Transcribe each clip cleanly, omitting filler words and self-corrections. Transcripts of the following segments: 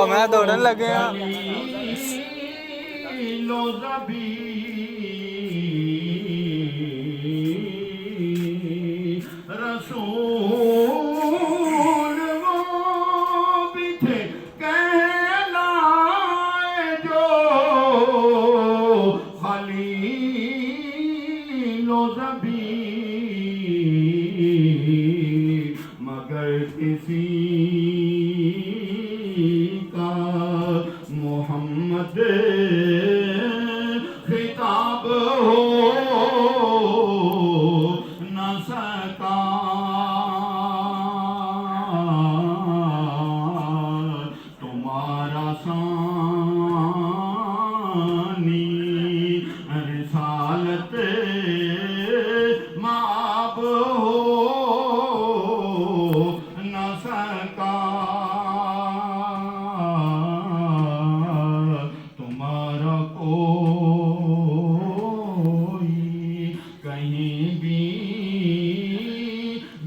मैं दौड़न लगे रसूल वो भी थे कहलाए जो खलीलो ज़बी मगर किसी का मोहम्मद खिताब हो न सका तुम्हारा सानी रिसालत माब हो न सका तुम्हारा कोई कहीं भी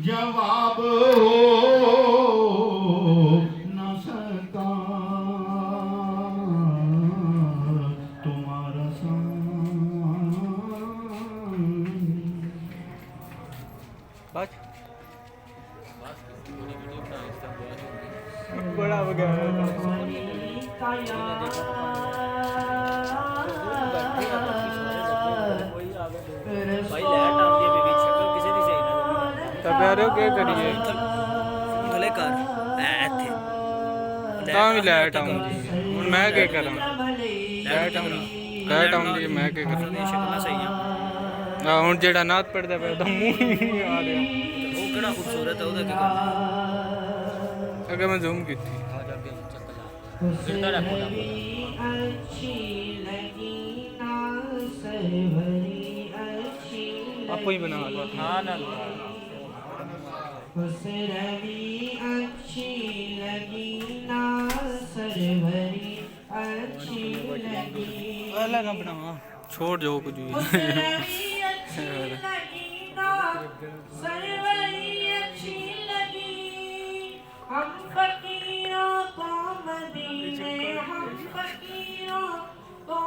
जवाब हो न सका तुम्हारा बड़ा हो गया भाई लैट आती है बीच शक्ल किसी दी सही ना तब यार क्या करिए भले कर थे ਤਾਂ ਵੀ ਲਾਈਟ ਆਉਂਦੀ ਹੈ ਹੁਣ ਮੈਂ ਕੀ ਕਰਾਂ ਲਾਈਟ ਆਉਂਦੀ ਹੈ ਮੈਂ ਕੀ ਕਰਾਂ शक्ल सही है ਹੁਣ ਜਿਹੜਾ ਨਾਤ ਪੜਦਾ ਪਿਆ ਤਾਂ ਮੂੰਹ ਹੀ ਨਹੀਂ ਆ ਰਿਹਾ वो केड़ा खूबसूरत है ਉਹਦਾ ਕੀ ਕਰਨਾ ਅਗਰ ਮੈਂ ਜ਼ੂਮ ਕੀਤੀ आ जाके चक्कर ला जिंदा रखो ना अच्छी लगी ना सरवरी अच्छी ਆਪੋ ਹੀ ਬਣਾ लो हां ना खुसरवी अच्छी लगी ना सरवरी अच्छी लगी अलग ना बनावा छोड़ जो कुछ भी खुसरवी अच्छी लगी ना सरवरी अच्छी लगी हम फकीरों को मदीने हम फकीरों को